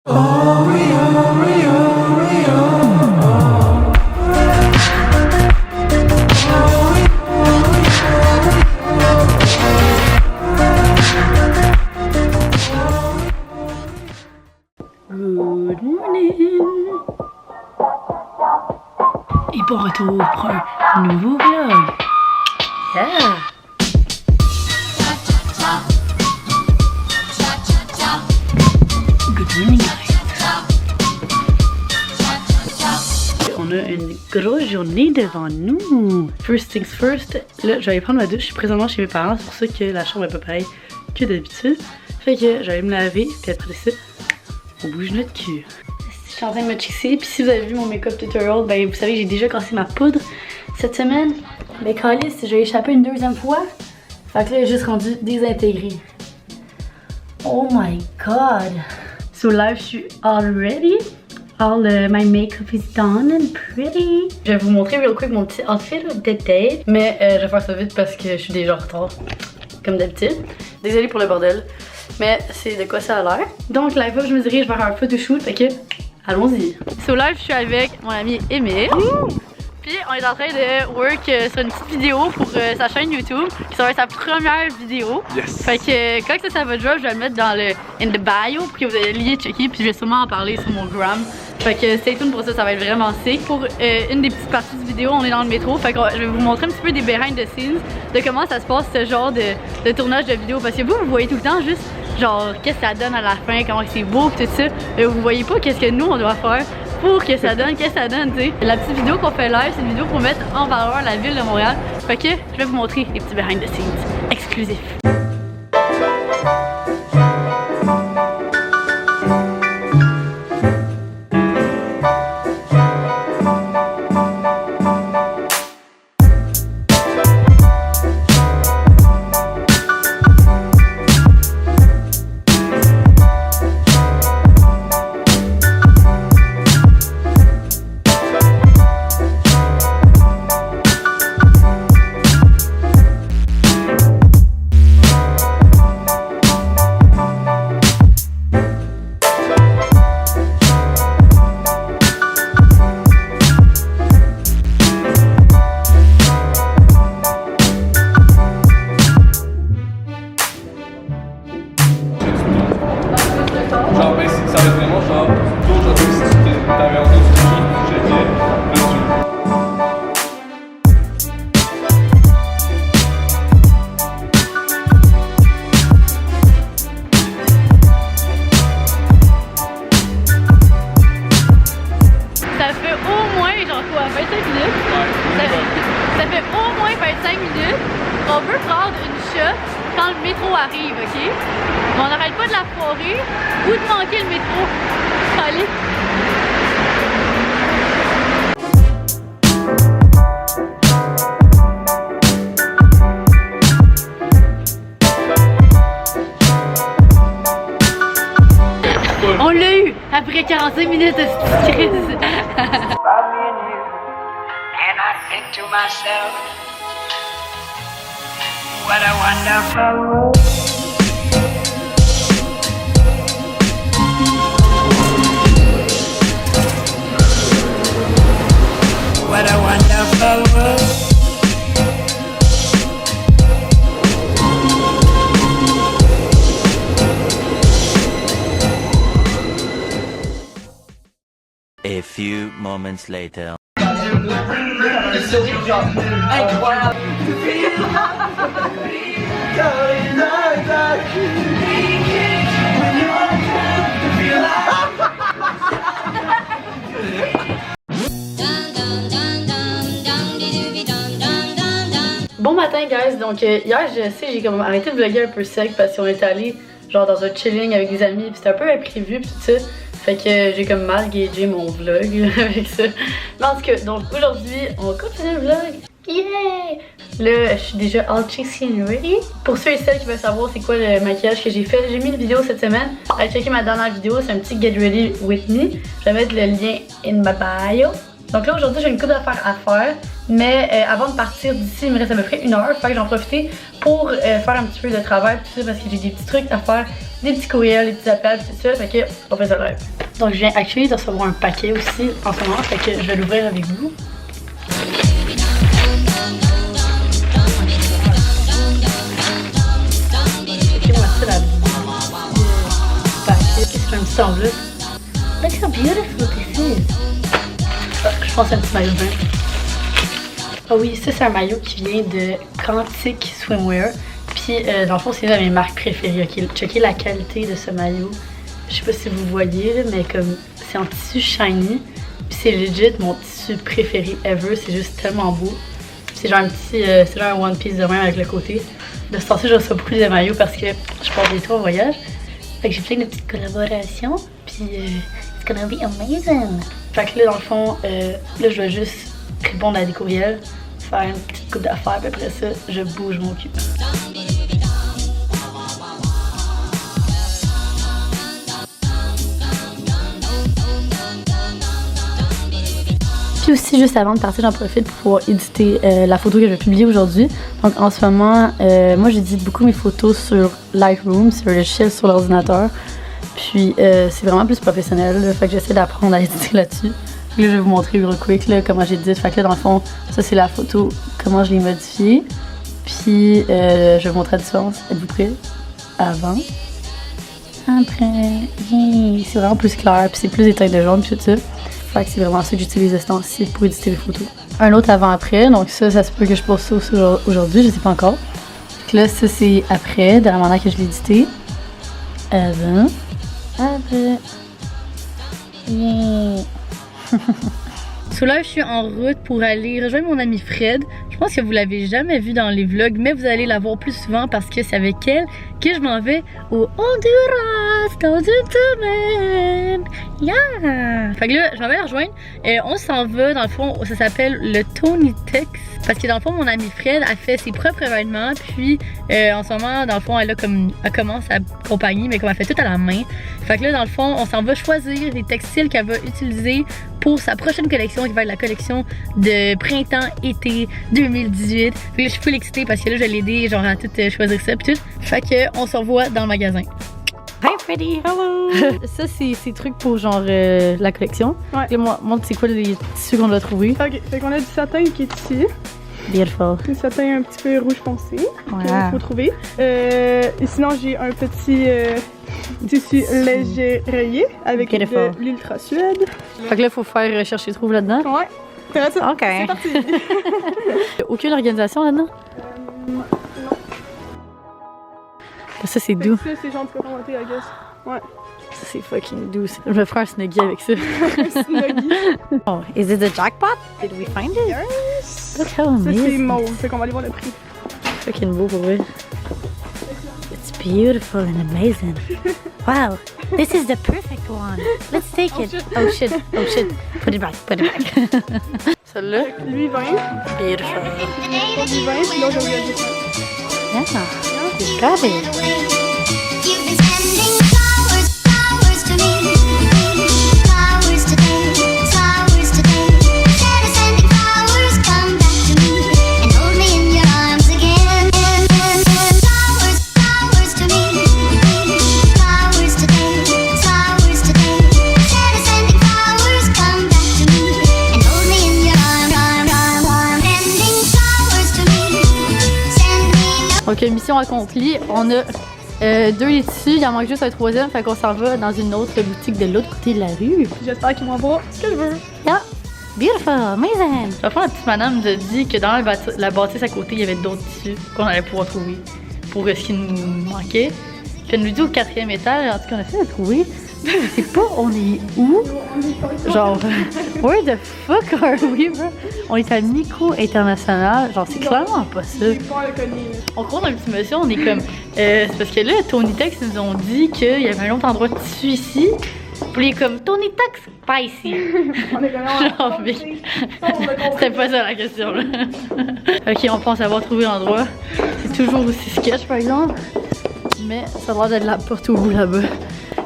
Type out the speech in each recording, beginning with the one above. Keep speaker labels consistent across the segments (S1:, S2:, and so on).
S1: Good morning! Et bon retour pour un nouveau vlog! Yeah! Good morning guys! On a une grosse journée devant nous! First things first, là je vais aller prendre ma douche, je suis présentement chez mes parents, c'est pour ça que la chambre est pas pareille que d'habitude. Fait que j'allais me laver, puis après ça, on bouge notre cul. Je suis en train de me chixer, puis si vous avez vu mon make-up tutorial, ben vous savez que j'ai déjà cassé ma poudre cette semaine. Ben calice, j'ai échappé une deuxième fois. Fait que là, j'ai juste rendu désintégré. Oh my god! So là, je suis all ready. All my makeup is done and pretty. Je vais vous montrer real quick mon petit outfit of the day. Mais je vais faire ça vite parce que je suis déjà en retard. Comme d'habitude. Désolée pour le bordel. Mais c'est de quoi ça a l'air. Donc la fois je me dirige vers un photoshoot, fait que allons-y. So live je suis avec mon ami Émile. Puis on est en train de work sur une petite vidéo pour sa chaîne YouTube. Qui sera sa première vidéo. Yes. Fait que quand ça va drop, je vais le mettre dans le in the bio pour que vous ayez checker. Puis je vais sûrement en parler sur mon gram. Fait que stay tuned pour ça, ça va être vraiment sick. Pour une des petites parties de vidéo, on est dans le métro. Fait que je vais vous montrer un petit peu des behind the scenes de comment ça se passe ce genre de tournage de vidéo. Parce que vous voyez tout le temps juste genre qu'est-ce que ça donne à la fin, comment c'est beau tout ça. Mais vous voyez pas qu'est-ce que nous on doit faire pour que ça donne, qu'est-ce que ça donne, tu sais. La petite vidéo qu'on fait live, c'est une vidéo pour mettre en valeur la ville de Montréal. Fait que je vais vous montrer les petits behind the scenes exclusifs. Ça fait au moins 25 minutes. On veut prendre une shot quand le métro arrive, ok? Mais on n'arrête pas de la foirer ou de manquer le métro. Allez! On l'a eu après 45 minutes de crise.
S2: And I think to myself, what a wonderful world. What a wonderful world.
S3: A few moments later.
S1: Bon matin guys, donc hier je sais j'ai comme arrêté de vlogger un peu sec parce qu'on est allé genre dans un chilling avec des amis puis c'était un peu imprévu pis tout ça. Fait que j'ai comme mal gagé mon vlog avec ça. Mais en tout cas, donc aujourd'hui, on continue le vlog. Yeah! Là, je suis déjà all cheesy and ready. Pour ceux et celles qui veulent savoir c'est quoi le maquillage que j'ai fait, j'ai mis une vidéo cette semaine. Allez checker ma dernière vidéo, c'est un petit get ready with me. Je vais mettre le lien in my bio. Donc là aujourd'hui j'ai une couple d'affaires à faire, mais avant de partir d'ici il me reste à peu près 1 heure, fait que j'en profite pour faire un petit peu de travail tout ça parce que j'ai des petits trucs à faire, des petits courriels, des petits appels, tout ça, fait que on fait ça live. Donc je viens actually de recevoir un paquet aussi en ce moment, fait que je vais l'ouvrir avec vous. Ok, voici la paquet, qu'est-ce que c'est un petit enveloppe? Look how beautiful this is! Je pense à un petit maillot vert. Ah oui, ça c'est un maillot qui vient de Quantic Swimwear. Puis dans le fond c'est une de mes marques préférées. Ok, checkez la qualité de ce maillot. Je sais pas si vous voyez là, mais comme c'est en tissu shiny. Puis c'est legit mon tissu préféré ever. C'est juste tellement beau. C'est genre un petit, c'est genre un one piece de même avec le côté. De ce temps-ci je reçois beaucoup de maillots parce que je pars bientôt en voyage. Fait que j'ai plein de petites collaborations. Puis it's gonna be amazing. Fait que là, dans le fond, là, je vais juste répondre à des courriels, faire une petite coupe d'affaires, puis après ça, je bouge mon cul. Puis aussi, juste avant de partir, j'en profite pour pouvoir éditer la photo que je vais publier aujourd'hui. Donc en ce moment, moi, j'édite beaucoup mes photos sur Lightroom, sur le logiciel sur l'ordinateur. Puis c'est vraiment plus professionnel, là, fait que j'essaie d'apprendre à éditer là-dessus. Là, je vais vous montrer real quick là, comment j'édite. Fait que là, dans le fond, ça c'est la photo, comment je l'ai modifiée. Puis je vais vous montrer la différence. Êtes-vous prêts? Avant. Après. Yeah. C'est vraiment plus clair, puis c'est plus des teintes de jaune, puis tout ça. Fait que c'est vraiment ça que j'utilise ce temps-ci pour éditer les photos. Un autre avant-après, donc ça se peut que je poste ça aujourd'hui, je sais pas encore. Fait que là, ça c'est après, de la manière que je l'ai édité. Avant. Après. Yeah. So là, je suis en route pour aller rejoindre mon ami Fred. Je pense que vous l'avez jamais vu dans les vlogs, mais vous allez la voir plus souvent parce que c'est avec elle que je m'en vais au Honduras dans une semaine. Yeah! Fait que là, je m'en vais la rejoindre. On s'en va, dans le fond, ça s'appelle le Tony Tex. Parce que dans le fond, mon amie Fred a fait ses propres événements. Puis en ce moment, dans le fond, elle commence sa compagnie, mais comme elle fait tout à la main. Fait que là, dans le fond, on s'en va choisir les textiles qu'elle va utiliser pour sa prochaine collection, qui va être la collection de printemps-été 2018. Fait que là, je suis full excitée parce que là, je l'ai aidé genre à tout choisir ça pis tout. Fait que on se revoit dans le magasin. Hi Freddy! Hello! Ça, c'est trucs pour genre la collection.
S4: Ouais.
S1: Et moi, c'est quoi les tissus qu'on doit trouver?
S4: Ok, fait qu'on a du satin qui est ici.
S1: Beautiful.
S4: Du satin un petit peu rouge foncé.
S1: Wow.
S4: Qu'il faut trouver. Et sinon, j'ai un petit tissu léger rayé avec de l'ultra suède.
S1: Fait que là, il faut faire chercher trouve là-dedans.
S4: Ouais. C'est ça.
S1: Ok.
S4: C'est parti.
S1: Aucune organisation là-dedans?
S4: Non.
S1: Ça, c'est doux.
S4: Ça, c'est genre de commenter, I guess. Ouais.
S1: Ça, c'est fucking doux. Je vais faire un snuggie avec ça.
S4: Snuggie.
S1: Oh, is it the jackpot? Did we find it?
S4: Yes.
S1: Look how
S4: Ça, c'est
S1: amazing.
S4: mauve. Fait qu'on va aller voir le prix.
S1: Fucking beau pour vrai. It's beautiful and amazing. Wow, this is the perfect one. Let's take it. Oh shit, oh shit. Put it back, put it back. Celle-là?
S4: Lui, 20.
S1: Beautiful.
S4: Lui, 20. Puis l'autre, j'ai oublié.
S1: Yeah, you got it.
S5: You've been sending flowers to me. Flowers today, flowers today. Instead of sending flowers, come back to me and hold me in your arms again. Flowers to me. Flowers today, flowers today. Instead of sending flowers, come back to me and hold me in your arms. Sending flowers to me. Send me.
S1: Ok, mission accomplie. On a 2 les tissus, il en manque juste un 3e, fait qu'on s'en va dans une autre boutique de l'autre côté de la rue.
S4: J'espère qu'il m'envoie ce que je veux.
S1: Yeah, beautiful, amazing. La fois, la petite madame nous a dit que dans la bâtisse à côté, il y avait d'autres tissus qu'on allait pouvoir trouver pour ce qui nous manquait. Puis elle nous dit au 4e étage, en tout cas, on essaie de trouver. Je sais pas, on est où? Genre, where the fuck are we, bro? On est à Nico International. Genre, c'est clairement pas ça.
S4: J'ai peur de cogner.
S1: On croise un petit monsieur, on est comme. C'est parce que là, Tony Tex nous ont dit qu'il y avait un autre endroit de tissu ici. Puis il est comme Tony Tex, pas ici.
S4: On est
S1: Genre, mais- C'était pas ça la question là. Ok, on pense avoir trouvé l'endroit. C'est toujours aussi sketch par exemple. Mais ça a l'air d'être la porte au bout là-bas.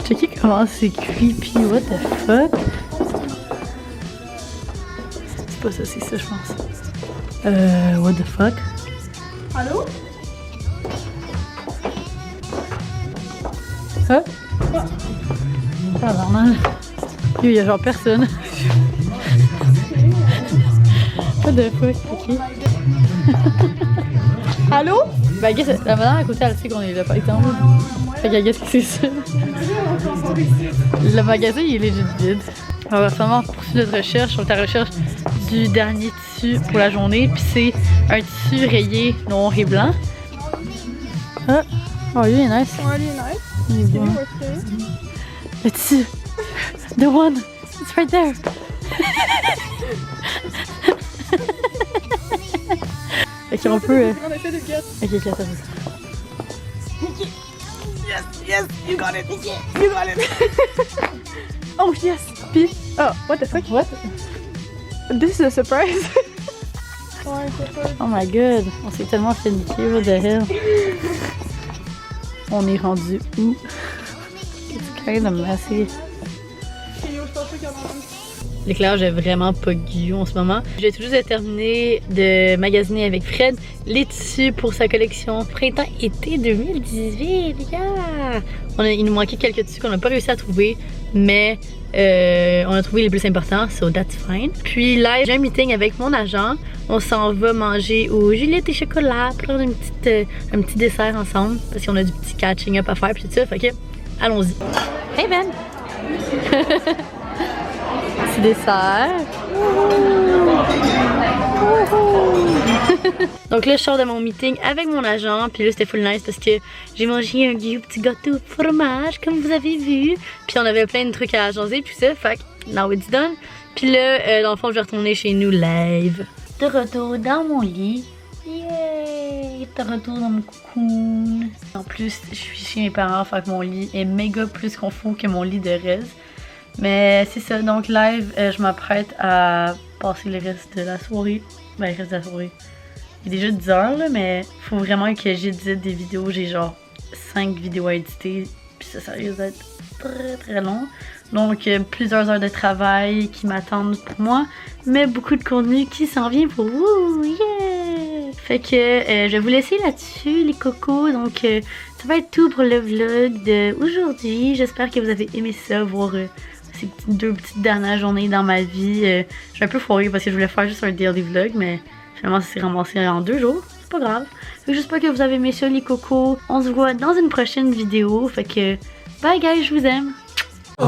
S1: Checkez comment c'est creepy, what the fuck. pas ça, c'est ça, je pense. What the fuck?
S4: Allô?
S1: Hein? Ah, normal. Yo, y'a genre personne. What the fuck? Ok.
S4: Allô?
S1: Bah, guess, la madame à côté, elle sait qu'on est là, par exemple. Fait qu'elle guess que c'est ça. Le magasin, il est legit vide. On va vraiment poursuivre notre recherche. On est à la recherche du dernier tissu pour la journée. Puis c'est un tissu rayé noir et blanc. Ah! Oh, lui, il est nice.
S4: Ouais, lui, nice.
S1: Il est bon. Le tissu! The one! It's right there! Ok, on peut.
S4: On essaie de guess.
S1: Ok, attends.
S4: Yes, you got it. You got it. Oh yes. Puis, oh, what the fuck?
S1: What?
S4: This is a surprise. Ouais, c'est pas.
S1: Oh my god, on s'est tellement fait niquer, what the hell? On est rendu où? It's kind of messy.
S4: Yo, je pense pas qu'il y en a un.
S1: L'éclairage est vraiment pas guillou en ce moment. J'ai tout juste terminé de magasiner avec Fred les tissus pour sa collection printemps-été 2018. Yeah! Il nous manquait quelques tissus qu'on n'a pas réussi à trouver, mais on a trouvé les plus importants, so that's fine. Puis là, j'ai un meeting avec mon agent. On s'en va manger au Juliette et Chocolat, prendre un petit dessert ensemble, parce qu'on a du petit catching up à faire, puis tout ça. Fait que, allons-y. Hey Ben! Petit dessert. Donc là, je sors de mon meeting avec mon agent. Puis là, c'était full nice parce que j'ai mangé un petit gâteau au fromage, comme vous avez vu. Puis on avait plein de trucs à jaser, puis ça. Fait que, now it's done. Puis là, dans le fond, je vais retourner chez nous live. De retour dans mon lit. Yay! De retour dans mon cocoon. En plus, je suis chez mes parents. Fait que mon lit est méga plus confort que mon lit de reste. Mais c'est ça, donc live, je m'apprête à passer le reste de la soirée. Ben, le reste de la soirée. Il est déjà 10 h là, mais faut vraiment que j'édite des vidéos. J'ai genre 5 vidéos à éditer, puis ça risque d'être très très long. Donc plusieurs heures de travail qui m'attendent pour moi, mais beaucoup de contenu qui s'en vient pour vous. Yeah! Fait que je vais vous laisser là-dessus, les cocos. Donc ça va être tout pour le vlog d'aujourd'hui. J'espère que vous avez aimé ça, voir ces deux petites dernières journées dans ma vie. Je suis un peu foirée parce que je voulais faire juste un daily vlog, mais finalement ça s'est ramassé en 2 jours. C'est pas grave. Fait que j'espère que vous avez aimé ça, les cocos. On se voit dans une prochaine vidéo. Fait que bye guys, je vous aime.
S2: Oh,